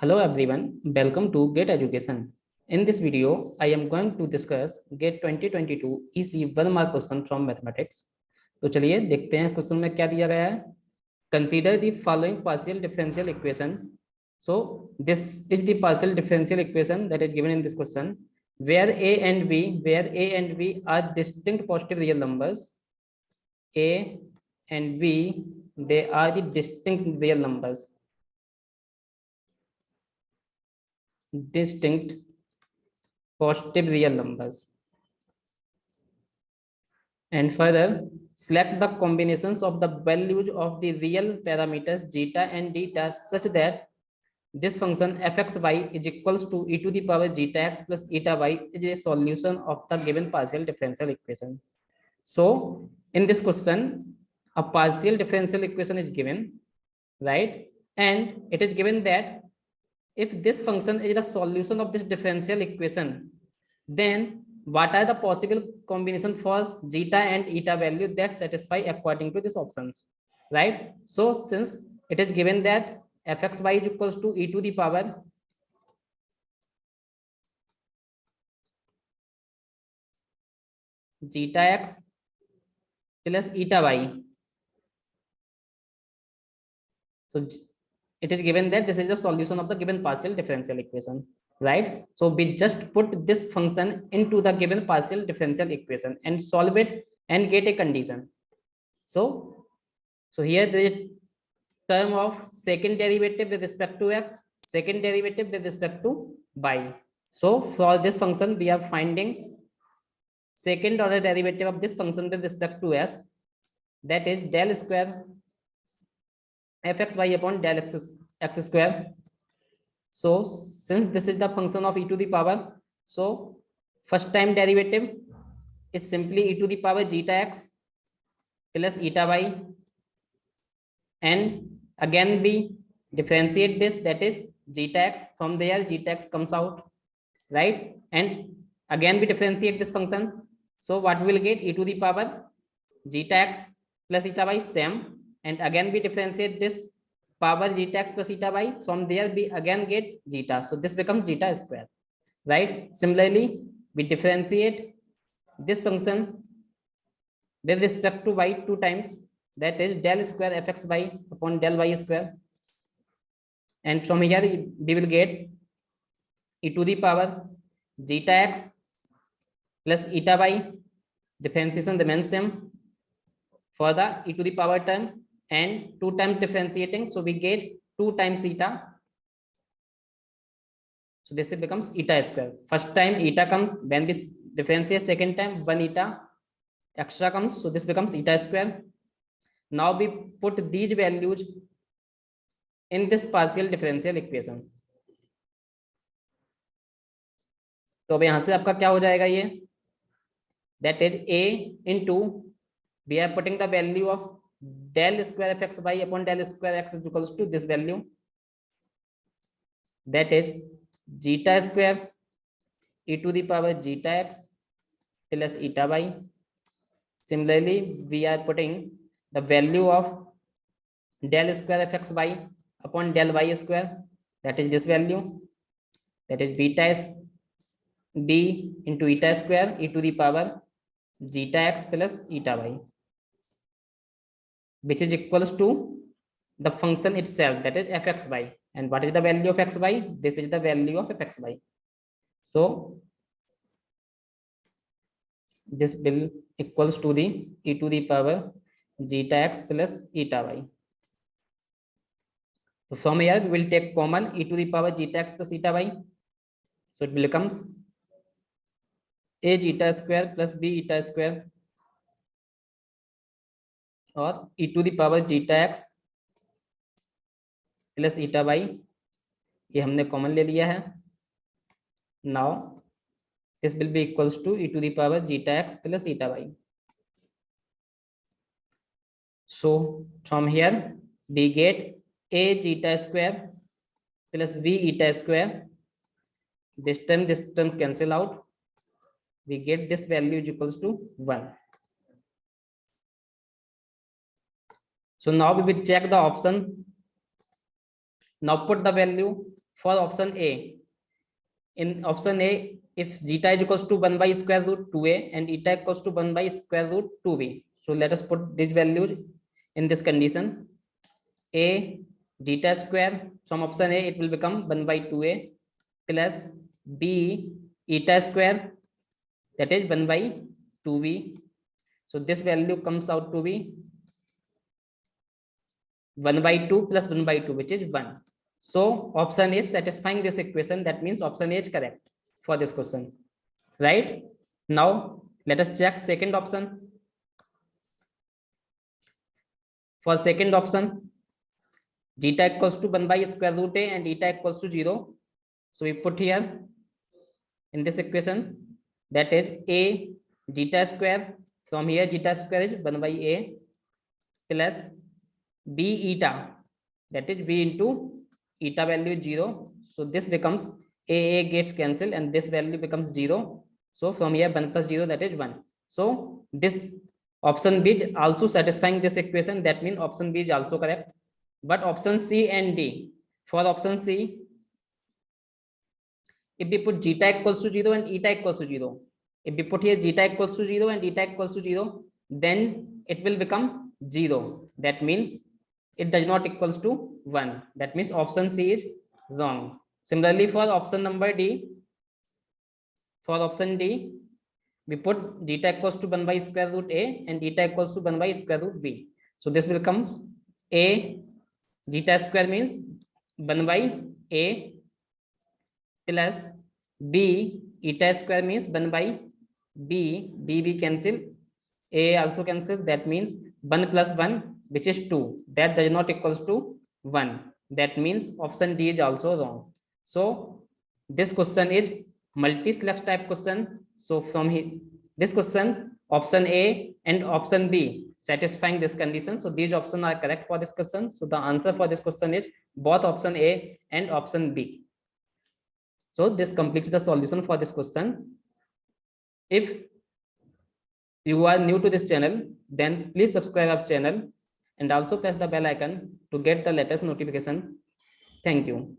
Hello everyone, welcome to GATE Education. In this video, I am going to discuss GATE 2022 EC 1 mark question from mathematics. तो चलिए देखते हैं इस question में क्या दिया गया है. Consider the following partial differential equation. So this is the partial differential equation that is given in this question, where a and b are distinct positive real numbers. A and b, they are the distinct real numbers. Distinct positive real numbers. And further, select the combinations of the values of the real parameters zeta and theta such that this function fxy is equals to e to the power zeta x plus eta y is a solution of the given partial differential equation. So in this question, a partial differential equation is given, right? And it is given that if this function is the solution of this differential equation, then what are the possible combination for zeta and eta value that satisfy according to these options, right? So since it is given that fxy is equals to e to the power zeta x plus eta y, so it is given that this is the solution of the given partial differential equation, right? So we just put this function into the given partial differential equation and solve it and get a condition. So here the term of second derivative with respect to x, second derivative with respect to y. So for this function we are finding second order derivative of this function with respect to s, that is del square fxy upon del x square. So since this is the function of e to the power, so first time derivative is simply e to the power zeta x plus eta y, and again we differentiate this, that is zeta x. From there zeta x comes out, right? And again we differentiate this function, so what we will get? E to the power zeta x plus eta y, same, and again we differentiate this power zeta x plus eta y. From there we again get zeta, so this becomes zeta square, right? Similarly we differentiate this function with respect to y two times, that is del square fxy upon del y square, and from here we will get e to the power zeta x plus eta y. Differentiation remains same for the e to the power term, and two times differentiating, so we get 2 times eta, so this becomes eta square. First time eta comes, when we differentiate second time 1 eta extra comes, so this becomes eta square. Now we put these values in this partial differential equation. तो अब यहां से आपका क्या हो जाएगा, ये that is a into, we are putting the value of del square fxy upon del square x is equals to this value, that is zeta square e to the power zeta x plus eta y. Similarly we are putting the value of del square fxy upon del y square, that is this value, that is beta s b into eta square e to the power zeta x plus eta y, which is equals to the function itself, that is fxy. And what is the value of xy? This is the value of fxy. So this will equals to the e to the power zeta x plus eta y. So from here we will take common e to the power zeta x plus eta y, so it becomes a zeta square plus b eta square, और e to the power zeta x plus eta y, ये हमने common ले लिया है. Now this will be equals to e to the power zeta x plus eta y. So from here we get a zeta square plus b eta square, this terms cancel out, we get this value is equals to 1. So now we will check the option. Now put the value for option A. In option A, if zeta is equals to 1 by square root 2a and eta equals to 1 by square root 2b. So let us put this value in this condition. A zeta square from option A, it will become 1 by 2a plus b eta square, that is 1 by 2b. So this value comes out to be 1 by 2 plus 1 by 2, which is 1. So option A is satisfying this equation. That means option A is correct for this question, right? Now let us check second option. For second option, zeta equals to 1 by square root a and eta equals to 0. So we put here in this equation, that is a zeta square. From here zeta square is 1 by a plus b eta, that is b into eta value is 0. So this becomes a gets cancelled and this value becomes 0. So from here 1 plus 0, that is 1. So this option B is also satisfying this equation. That means option B is also correct. But option C and D, for option C, if we put zeta equals to 0 and eta equals to 0, if we put here zeta equals to 0 and eta equals to 0, then it will become 0. That means it does not equals to 1. That means option C is wrong. Similarly, for option number D, for option D, we put zeta equals to 1 by square root a and eta equals to 1 by square root b. So this will comes a zeta square means 1 by a plus b eta square means 1 by b cancel, a also cancel. That means 1 plus 1, which is 2, that does not equals to 1. That means option D is also wrong. So this question is multi-select type question. So from here, this question, option A and option B satisfying this condition. So these options are correct for this question. So the answer for this question is both option A and option B. So this completes the solution for this question. If you are new to this channel, then please subscribe our channel and also press the bell icon to get the latest notification. Thank you.